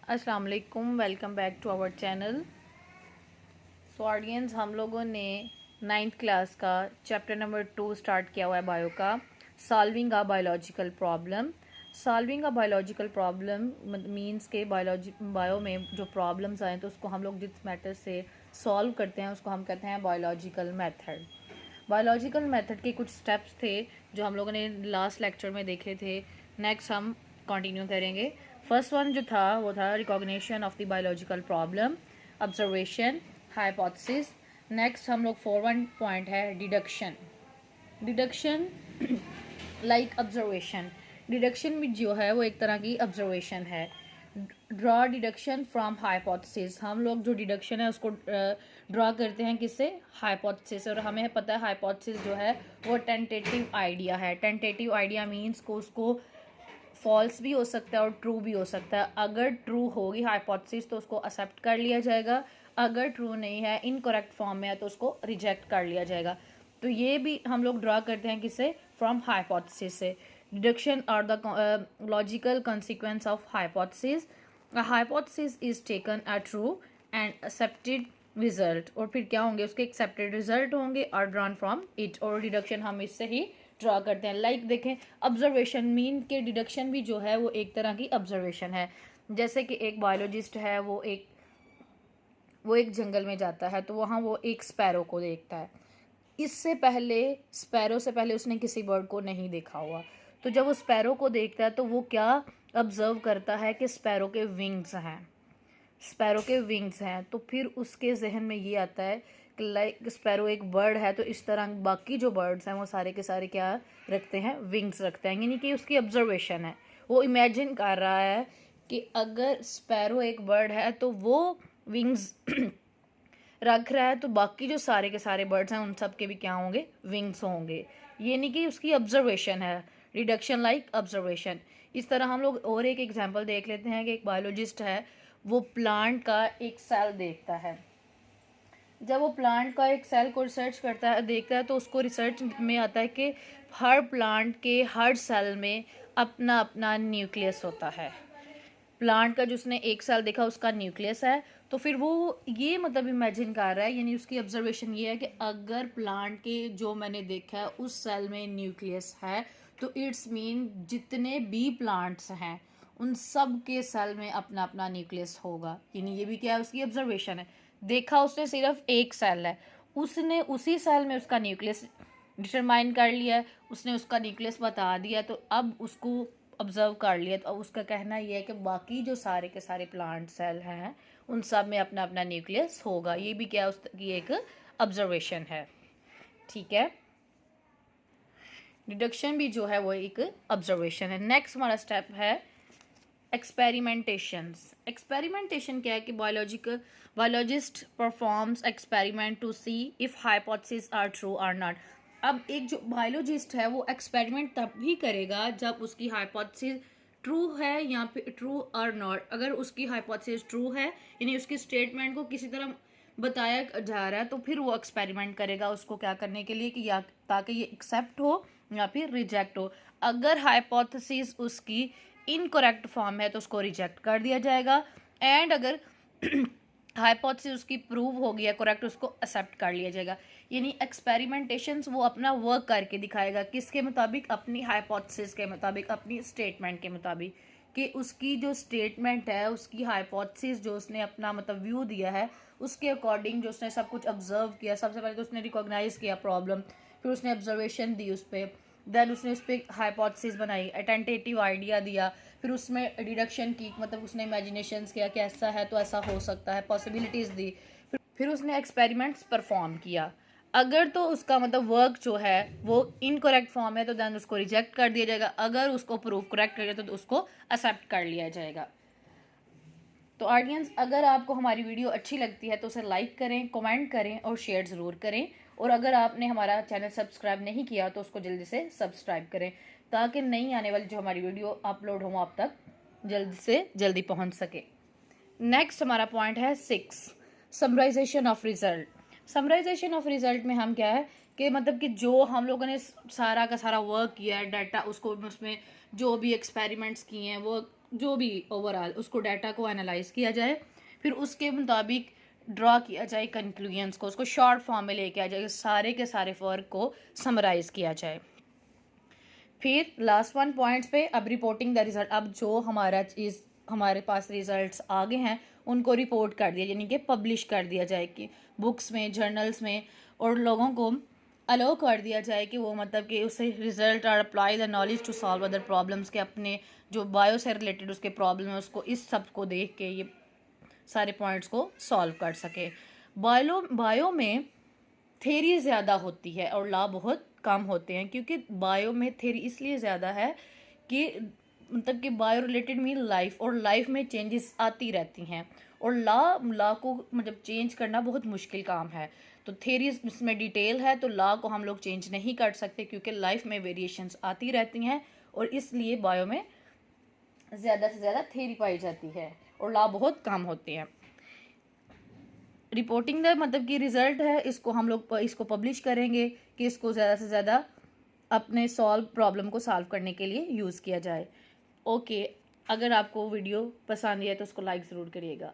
अस्सलाम वालेकुम, welcome back to our channel. So audience, हम लोगों ने 9th क्लास का चैप्टर नंबर 2 स्टार्ट किया हुआ है बायो का, solving a biological problem. Solving a biological problem means के बायो में जो प्रॉब्लम्स आए तो उसको हम लोग जिस मेथड से सॉल्व करते हैं उसको हम कहते हैं बायोलॉजिकल मेथड। बायोलॉजिकल मेथड के कुछ स्टेप्स थे जो हम लोगों ने लास्ट लेक्चर में देखे थे। नेक्स्ट हम कंटिन्यू करेंगे। फर्स्ट वन जो था वो था recognition of the biological problem, observation, hypothesis. Next हम लोग 4 पॉइंट है deduction. Deduction like observation, deduction भी जो है वो एक तरह की ऑब्जर्वेशन है। ड्रॉ डिडक्शन फ्रॉम हाइपोथेसिस, हम लोग जो डिडक्शन है उसको ड्रॉ करते हैं किससे, हाइपोथेसिस। और हमें पता है हाइपोथेसिस जो है वो टेंटेटिव आइडिया है। टेंटेटिव आइडिया मीन्स को उसको फॉल्स भी हो सकता है और ट्रू भी हो सकता है। अगर ट्रू होगी हाइपोथेसिस तो उसको एक्सेप्ट कर लिया जाएगा, अगर ट्रू नहीं है, इनकरेक्ट फॉर्म में है तो उसको रिजेक्ट कर लिया जाएगा। तो ये भी हम लोग ड्रा करते हैं किससे, फ्रॉम हाइपोथेसिस से। Deduction are the logical consequence of hypothesis. A hypothesis is taken a true and accepted result, और फिर क्या होंगे, उसके एक्सेप्टेड रिजल्ट होंगे और ड्रॉन फ्रॉम इट। और डिडक्शन हम इससे ही ड्रॉ करते हैं। लाइक देखें, ऑब्जर्वेशन मीन के डिडक्शन भी जो है वो एक तरह की ऑब्जर्वेशन है। जैसे कि एक बायोलॉजिस्ट है, वो एक जंगल में जाता है तो वहाँ वो एक स्पैरो को देखता है। इससे पहले, स्पैरो से पहले उसने किसी बर्ड को नहीं देखा हुआ। तो जब वो स्पैरो को देखता है तो वो क्या ऑब्जर्व करता है कि स्पैरो के विंग्स हैं, स्पैरो के विंग्स हैं। तो फिर उसके जहन में ये आता है कि लाइक स्पैरो एक बर्ड है तो इस तरह बाकी जो बर्ड्स हैं वो सारे के सारे क्या रखते हैं, विंग्स रखते हैं। यानी कि उसकी ऑब्जर्वेशन है, वो इमेजिन कर रहा है कि अगर स्पैरो एक बर्ड है तो वो विंग्स रख रहा है तो बाकी जो सारे के सारे बर्ड्स हैं उन सब के भी क्या होंगे, विंग्स होंगे। ये नहीं कि उसकी ऑब्जर्वेशन है, रिडक्शन लाइक ऑब्जर्वेशन। इस तरह हम लोग और एक एग्जांपल देख लेते हैं कि एक बायोलॉजिस्ट है, वो प्लांट का एक सेल देखता है। जब वो प्लांट का एक सेल को रिसर्च करता है, देखता है, तो उसको रिसर्च में आता है कि हर प्लांट के हर सेल में अपना अपना न्यूक्लियस होता है। प्लांट का जो उसने एक सेल देखा उसका न्यूक्लियस है, तो फिर वो ये मतलब इमेजिन कर रहा है, यानी उसकी ऑब्जर्वेशन ये है कि अगर प्लांट के जो मैंने देखा है उस सेल में न्यूक्लियस है तो इट्स मीन जितने भी प्लांट्स हैं उन सब के सेल में अपना अपना न्यूक्लियस होगा। यानी ये भी क्या है, उसकी ऑब्जर्वेशन है। देखा उसने सिर्फ एक सेल है, उसने उसी सेल में उसका न्यूक्लियस डिटरमाइन कर लिया है, उसने उसका न्यूक्लियस बता दिया, तो अब उसको ऑब्जर्व कर लिया। तो अब उसका कहना यह है कि बाकी जो सारे के सारे प्लांट सेल हैं उन सब में अपना अपना न्यूक्लियस होगा। ये भी क्या उसकी एक ऑब्जर्वेशन है। ठीक है, डिडक्शन भी जो है वो एक ऑब्जर्वेशन है। नेक्स्ट हमारा स्टेप है एक्सपेरिमेंटेशंस। एक्सपेरिमेंटेशन क्या है कि biologist performs experiment to see if hypothesis are true और नॉट। अब एक जो बायोलॉजिस्ट है वो एक्सपेरिमेंट तब भी करेगा जब उसकी हाइपोथेसिस ट्रू है या फिर ट्रू और नॉट। अगर उसकी हाइपोथेसिस ट्रू है, यानी उसकी स्टेटमेंट को किसी तरह बताया जा रहा है, तो फिर वो एक्सपेरिमेंट करेगा उसको क्या करने के लिए कि या ताकि ये एक्सेप्ट हो या फिर रिजेक्ट हो। अगर हाइपोथेसिस उसकी इनकरेक्ट फॉर्म है तो उसको रिजेक्ट कर दिया जाएगा, एंड अगर हाइपोथेसिस उसकी प्रूव हो गया करेक्ट, उसको एक्सेप्ट कर लिया जाएगा। यानी एक्सपेरिमेंटेशंस वो अपना वर्क करके दिखाएगा, किसके मुताबिक, अपनी हाइपोथेसिस के मुताबिक, अपनी स्टेटमेंट के मुताबिक, कि उसकी जो स्टेटमेंट है, उसकी हाइपोथेसिस जो उसने अपना मतलब व्यू दिया है उसके अकॉर्डिंग जो उसने सब कुछ ऑब्जर्व किया। सबसे पहले तो उसने रिकॉग्नाइज किया प्रॉब्लम, फिर उसने ऑब्जर्वेशन दी उस पर, देन उसने उस पर हाइपोथेसिस बनाई, टेंटेटिव आइडिया दिया, फिर उसमें डिडक्शन की, मतलब उसने इमेजिनेशंस किया कि ऐसा है तो ऐसा हो सकता है, पॉसिबिलिटीज़ दी, फिर उसने एक्सपेरिमेंट्स परफॉर्म किया। अगर तो उसका मतलब वर्क जो है वो इनकरेक्ट फॉर्म है तो देन उसको रिजेक्ट कर दिया जाएगा, अगर उसको प्रूव करेक्ट करेगा तो उसको एक्सेप्ट कर लिया जाएगा। तो ऑडियंस, अगर आपको हमारी वीडियो अच्छी लगती है तो उसे लाइक करें, कमेंट करें और शेयर ज़रूर करें। और अगर आपने हमारा चैनल सब्सक्राइब नहीं किया तो उसको जल्दी से सब्सक्राइब करें ताकि नई आने वाली जो हमारी वीडियो अपलोड हो आप तक जल्दी से जल्दी पहुंच सके। नेक्स्ट हमारा पॉइंट है 6, summarization of result. Summarization of result में हम क्या है कि मतलब कि जो हम लोगों ने सारा का सारा वर्क किया है, डाटा उसको उसमें जो भी एक्सपेरिमेंट्स किए हैं वो जो भी ओवरऑल उसको डाटा को एनालाइज किया जाए, फिर उसके मुताबिक ड्रा किया जाए कंक्लूजन्स को, उसको शॉर्ट फॉर्म में लेके आ जाए, सारे के सारे वर्क को समराइज किया जाए। फिर लास्ट 1 पॉइंट्स पे अब रिपोर्टिंग द रिजल्ट। अब जो हमारा चीज़ हमारे पास रिजल्ट्स आ गए हैं उनको रिपोर्ट कर दिया, यानी कि पब्लिश कर दिया जाए कि बुक्स में, जर्नल्स में, और लोगों को अलाउ कर दिया जाए कि वो मतलब कि उससे रिजल्ट और apply the knowledge to solve other problems के अपने जो बायो से रिलेटेड उसके प्रॉब्लम है उसको इस सब को देख के ये सारे पॉइंट्स को सॉल्व कर सके। बायो में थेरी ज़्यादा होती है और लॉ बहुत कम होते हैं, क्योंकि बायो में थेरी इसलिए ज़्यादा है कि मतलब कि बायो रिलेटेड मीन लाइफ, और लाइफ में चेंजेस आती रहती हैं, और लॉ को मतलब चेंज करना बहुत मुश्किल काम है। तो थेरी इसमें डिटेल है, तो लॉ को हम लोग चेंज नहीं कर सकते क्योंकि लाइफ में वेरिएशंस आती रहती हैं, और इसलिए बायो में ज़्यादा से ज़्यादा थेरी पाई जाती है और लॉ बहुत कम होते हैं। रिपोर्टिंग द मतलब कि रिज़ल्ट है, इसको हम लोग इसको पब्लिश करेंगे कि इसको ज़्यादा से ज़्यादा अपने प्रॉब्लम को सॉल्व करने के लिए यूज़ किया जाए। ओके, अगर आपको वीडियो पसंद है तो उसको लाइक ज़रूर करिएगा।